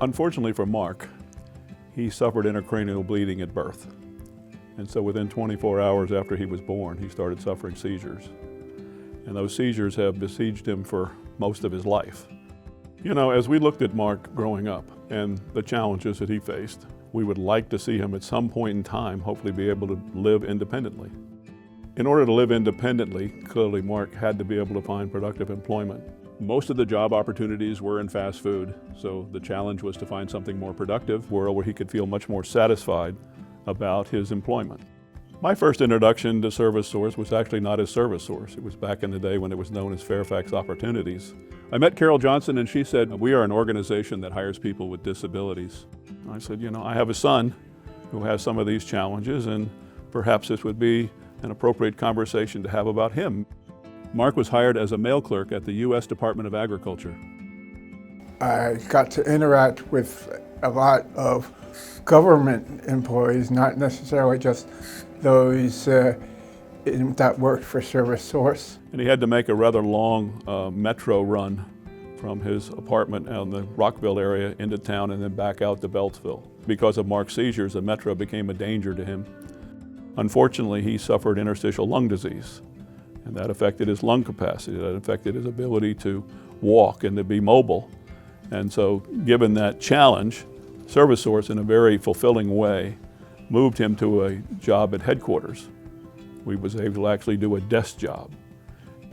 Unfortunately for Mark, he suffered intracranial bleeding at birth. And so within 24 hours after he was born, he started suffering seizures. And those seizures have besieged him for most of his life. You know, as we looked at Mark growing up and the challenges that he faced, we would like to see him at some point in time hopefully be able to live independently. In order to live independently, clearly Mark had to be able to find productive employment. Most of the job opportunities were in fast food, so the challenge was to find something more productive where he could feel much more satisfied about his employment. My first introduction to ServiceSource was actually not as ServiceSource. It was back in the day when it was known as Fairfax Opportunities. I met Carol Johnson and she said, "We are an organization that hires people with disabilities." I said, you know, I have a son who has some of these challenges and perhaps this would be an appropriate conversation to have about him. Mark was hired as a mail clerk at the U.S. Department of Agriculture. I got to interact with a lot of government employees, not necessarily just those that worked for ServiceSource. And he had to make a rather long metro run from his apartment out in the Rockville area into town and then back out to Beltsville. Because of Mark's seizures, the metro became a danger to him. Unfortunately, he suffered interstitial lung disease, and that affected his lung capacity, that affected his ability to walk and to be mobile. And so, given that challenge, ServiceSource, in a very fulfilling way, moved him to a job at headquarters. We was able to actually do a desk job.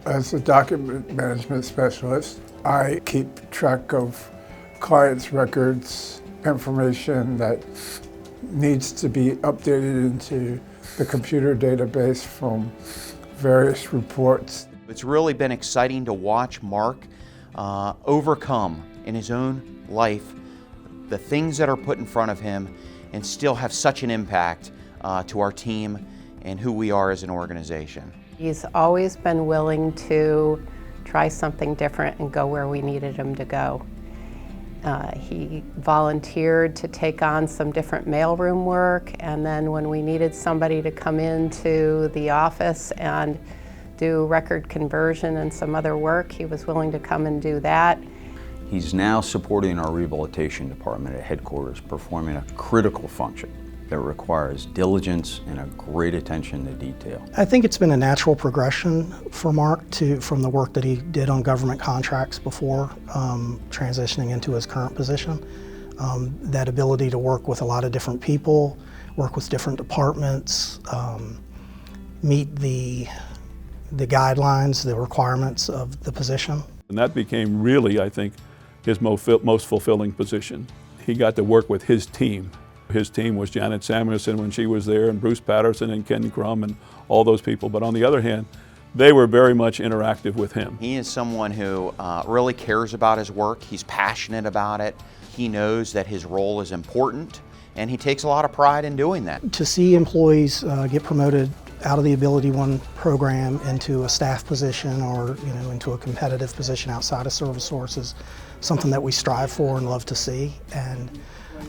As a document management specialist, I keep track of clients' records, information that needs to be updated into the computer database from various reports. It's really been exciting to watch Mark overcome in his own life the things that are put in front of him and still have such an impact to our team and who we are as an organization. He's always been willing to try something different and go where we needed him to go. He volunteered to take on some different mailroom work, and then when we needed somebody to come into the office and do record conversion and some other work, he was willing to come and do that. He's now supporting our rehabilitation department at headquarters, performing a critical function that requires diligence and a great attention to detail. I think it's been a natural progression for Mark from the work that he did on government contracts before transitioning into his current position. That ability to work with a lot of different people, work with different departments, meet the guidelines, the requirements of the position. And that became really, I think, his most fulfilling position. He got to work with his team. His team was Janet Samuelson when she was there, and Bruce Patterson and Ken Crum and all those people. But on the other hand, they were very much interactive with him. He is someone who really cares about his work. He's passionate about it. He knows that his role is important, and he takes a lot of pride in doing that. To see employees get promoted out of the Ability One program into a staff position or into a competitive position outside of ServiceSource is something that we strive for and love to see. And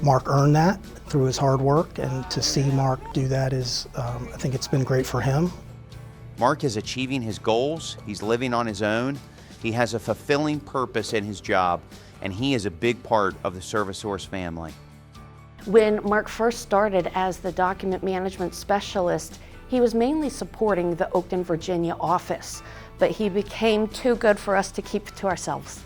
Mark earned that through his hard work, and to see Mark do that is, I think it's been great for him. Mark is achieving his goals. He's living on his own. He has a fulfilling purpose in his job, and he is a big part of the ServiceSource family. When Mark first started as the document management specialist, he was mainly supporting the Oakton, Virginia office, but he became too good for us to keep to ourselves.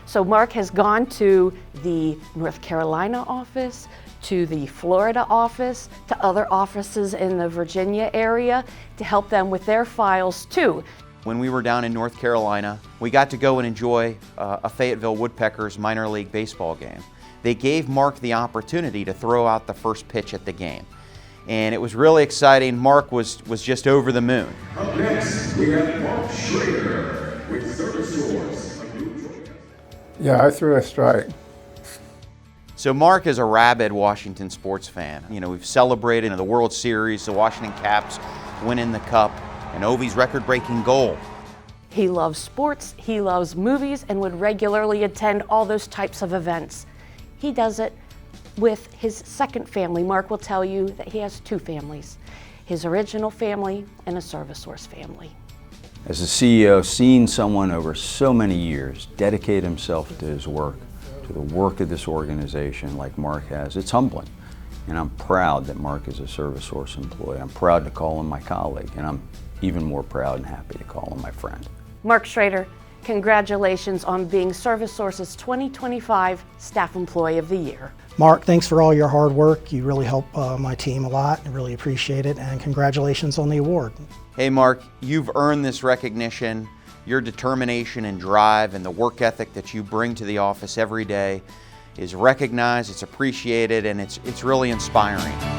So Mark has gone to the North Carolina office, to the Florida office, to other offices in the Virginia area to help them with their files too. When we were down in North Carolina, we got to go and enjoy a Fayetteville Woodpeckers minor league baseball game. They gave Mark the opportunity to throw out the first pitch at the game. And it was really exciting. Mark was just over the moon. Up next, we have Mark Shrader with ServiceSource. Yeah, I threw a strike. So Mark is a rabid Washington sports fan. We've celebrated the World Series, the Washington Caps winning the Cup, and Ovi's record-breaking goal. He loves sports, he loves movies, and would regularly attend all those types of events. He does it with his second family. Mark will tell you that he has two families, his original family and a ServiceSource family. As a CEO, seeing someone over so many years dedicate himself to his work, to the work of this organization like Mark has, it's humbling. And I'm proud that Mark is a ServiceSource employee. I'm proud to call him my colleague, and I'm even more proud and happy to call him my friend. Mark Shrader, congratulations on being ServiceSource's 2025 Staff Employee of the Year. Mark, thanks for all your hard work. You really help my team a lot. I really appreciate it, and congratulations on the award. Hey Mark, you've earned this recognition. Your determination and drive and the work ethic that you bring to the office every day is recognized, it's appreciated, and it's really inspiring.